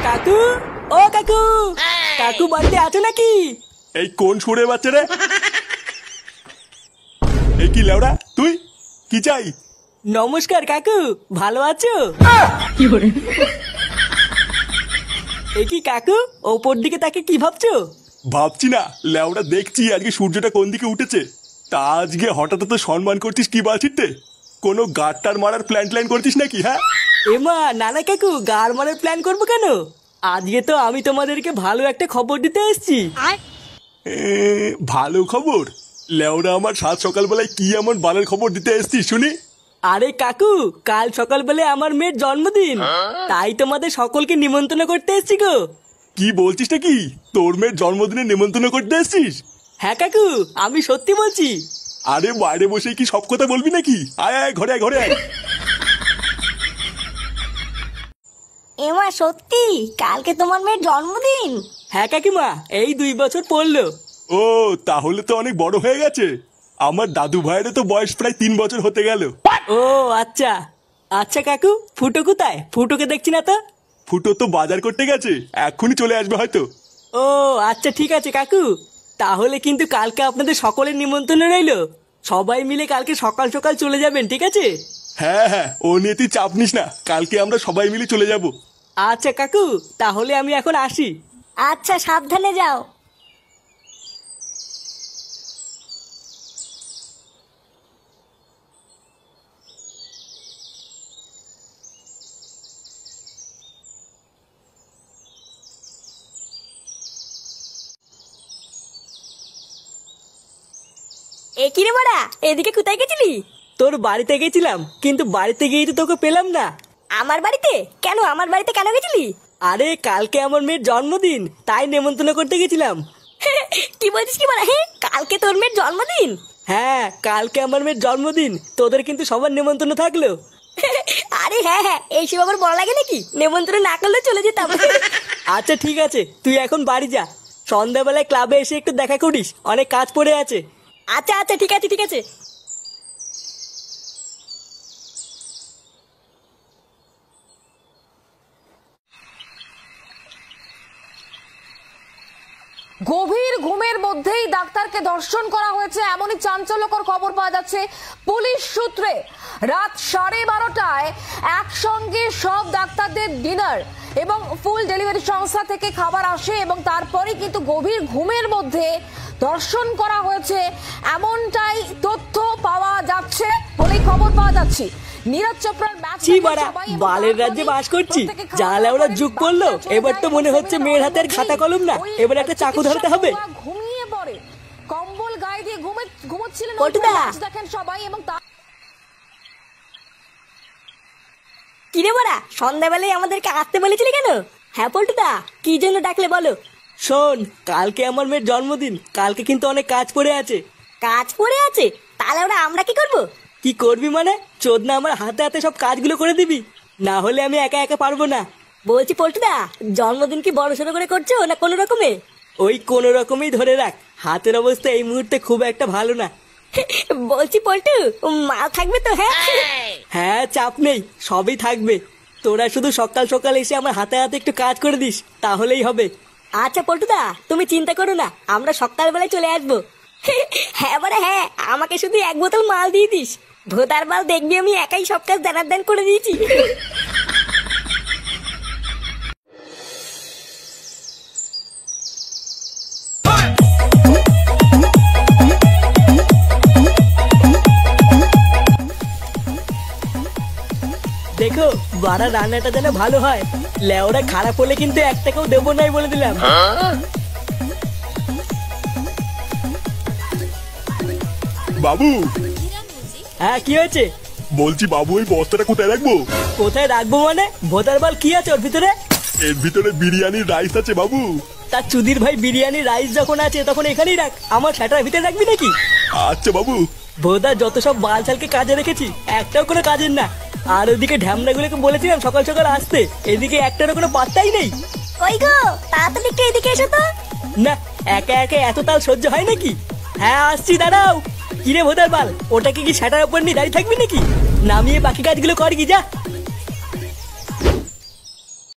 কাকু, ও কাকু, কাকু বাড়িতে আছো নাকি? এই কোন সুরে বাচ্চা রে? এই কি লেওড়া তুই? কি চাই? নমস্কার কাকু, ভালো আছো? এ কি কাকু, ওপর দিকে তাকে কি ভাবছো? ভাবছি না লেওড়া, দেখছি আজকে সূর্যটা কোন দিকে উঠেছে। তা আজকে হঠাৎ তো সম্মান করছিস কি বাছিতে? কোনো গাড়টার মারার প্ল্যান করছিস নাকি? হ্যাঁ এমা নানা কাকু, গার মারার প্ল্যান করবো কেন? আজকে তো আমি তোমাদেরকে ভালো একটা খবর দিতে এসেছি। ভালো খবর? লেওড়া, আমার সাত সকালবেলায় কি এমন বালের খবর দিতে এসছিস শুনি? আরে কাকু, কাল সকালবেলা আমার মেয়ের জন্মদিন, তাই তোমাদের সকলকে নিমন্ত্রণ করতে এসেছি গো। কি বলছিস নাকি? তোর মেয়ের জন্মদিনে নিমন্ত্রণ করতে এসছিস? হ্যাঁ কাকু, আমি সত্যি বলছি। আরে বাইরে বসে কি সব কথা বলবি নাকি? আয় আয়, ঘরে আয়, ঘরে আয়। এমা সত্যি কালকে তোমার মেয়ের জন্মদিন? হ্যাঁ কাকিমা, এই 2 বছর পড়লো। ও, তাহলে তো অনেক বড় হয়ে গেছে। আমার দাদু ভাইয়ের তো বয়স প্রায় 3 বছর হতে গেল। ও আচ্ছা। আচ্ছা কাকু, ফুটো কোথায়? ফুটোকে দেখছি না তো। ফুটো তো বাজার করতে গেছে, এক্ষুনি চলে আসবে হয়তো। ও আচ্ছা, ঠিক আছে কাকু, তাহলে কিন্তু কালকে আপনাদের সকলের নিমন্ত্রণ রইলো। সবাই মিলে কালকে সকাল সকাল চলে যাবেন, ঠিক আছে? হ্যাঁ হ্যাঁ, ও নিয়ে তুই চাপ নিস না, কালকে আমরা সবাই মিলে চলে যাব। আচ্ছা কাকু, তাহলে আমি এখন আসি। আচ্ছা, সাবধানে যাও। এ কি রে বড়া, এদিকে কোথায় গেছিলি? তোর বাড়িতে গেছিলাম, কিন্তু বাড়িতে গিয়ে তো তোকে পেলাম না। আমার বাড়িতে কেন? আমার বাড়িতে কেন গেছিলি? আরে কালকে আমার মেয়ের জন্মদিন, তাই নেমন্তন্ন করতে গেছিলাম। কি বলছিস কি বড়া? হ্যাঁ, কালকে তোর মেয়ের জন্মদিন? হ্যাঁ, কালকে আমার মেয়ের জন্মদিন, তোদের কিন্তু সবার নেমন্তন্ন থাকলো। আরে হ্যাঁ হ্যাঁ, এইসব আবার বড় লাগে নাকি? নেমন্ত্রণ না করলে চলে যেতাম। আচ্ছা ঠিক আছে, তুই এখন বাড়ি যা, সন্ধ্যাবেলায় ক্লাবে এসে একটু দেখা করিস, অনেক কাজ পড়ে আছে। আচ্ছা আচ্ছা, ঠিক আছে ঠিক আছে। গভীর ঘুমের মধ্যেই ডাক্তারকে ধর্ষণ করা হয়েছে, এমনই চাঞ্চল্যকর খবর পাওয়া যাচ্ছে পুলিশ সূত্রে। রাত 12:30টায় একসঙ্গে সব ডাক্তারদের ডিনার এবং ফুল ডেলিভারি সংস্থা থেকে খাবার আসে এবং তারপরে কিন্তু গভীর ঘুমের মধ্যে ধর্ষণ করা হয়েছে, এমনটাই তথ্য পাওয়া যাচ্ছে বলেই খবর পাওয়া যাচ্ছে। নীরজ চোপড়ার ম্যাচ বালের রাজ্যে বাস করছি, জালে ওরা যুগ করলো। এবার তো মনে হচ্ছে মেয়ের হাতের খাতা কলম না, এবার একটা চাকু ধরতে হবে। ঘুমিয়ে পড়ে, কম্বল গায়ে দিয়ে ঘুমোচ্ছিলেন দেখেন সবাই। এবং কি রে বড়া, সন্ধ্যাবেলায় আমাদেরকে আসতে বলেছিলি কেন? হ্যাঁ পল্টুদা, কি জন্য ডাকলে বলো? শোন, কালকে আমার মেয়ের জন্মদিন, কালকে কিন্তু অনেক কাজ পড়ে আছে। কাজ পড়ে আছে? তাহলে ওরা আমরা কি করবো? কি করবি মানে? চোদনা আমার হাতে হাতে সব কাজগুলো করে দিবি, না হলে আমি একা একা পারবো না। বলছি পল্টুদা, জন্মদিন কি বড় সড়ো করে করছো না কোনো রকমে? ওই কোনো রকমই ধরে রাখ, হাতের অবস্থা এই মুহূর্তে খুব একটা ভালো না। বলছি পল্টু, মাল থাকবে তো? হ্যাঁ হ্যাঁ, চাপ নেই, সবই থাকবে। তোরা শুধু সকাল সকাল এসে আমার হাতে হাতে একটু কাজ করে দিস, তাহলেই হবে। আচ্ছা পল্টুদা, তুমি চিন্তা করো না, আমরা সকালবেলায় চলে আসবো। হ্যাঁ বড়া হ্যাঁ, আমাকে শুধু 1 বোতল মাল দিয়ে দিস। ভোদার মাল দেখবি আমি একাই সব কাজ দান করে দিয়েছি। দেখো, বাড়া রান্নাটা যেন ভালো হয়, লেওরা খারাপ হলে কিন্তু 1 টাকাও দেবো নাই বলে দিলাম। বাবু। হ্যাঁ, কি হয়েছে? বলছি বাবু, এই বস্তাটা কোথায় রাখবো? কোথায় রাখবো মানে? ভোদার বাল কি আছে ওর ভিতরে? এর ভিতরে বিরিয়ানির রাইস আছে বাবু। তার চুদির ভাই, বিরিয়ানি রাইস যখন আছে তখন এখানেই রাখ, আমার সেটার ভিতরে রাখবি নাকি? আচ্ছা বাবু। ভোদা যত সব বাল ছালকে কাজে রেখেছি, একটাও কোনো কাজের না। আর ওদিকে ঢ্যামনাগুলোকে বলেছিলাম সকাল সকাল আসতে, এদিকে একটারও কোনো পাত্তাই নেই। ওই গো, তাড়াতাড়ি একটু এদিকে এসো তো। না, একা একা এত তাল সহ্য হয় নাকি? হ্যাঁ আসছি, দাঁড়াও। কিরে ভোদার বাল, ওটাকে কি সেটার উপর নিয়ে দাঁড়িয়ে থাকবি নাকি? নামিয়ে বাকি কাজগুলো কর কি, যা।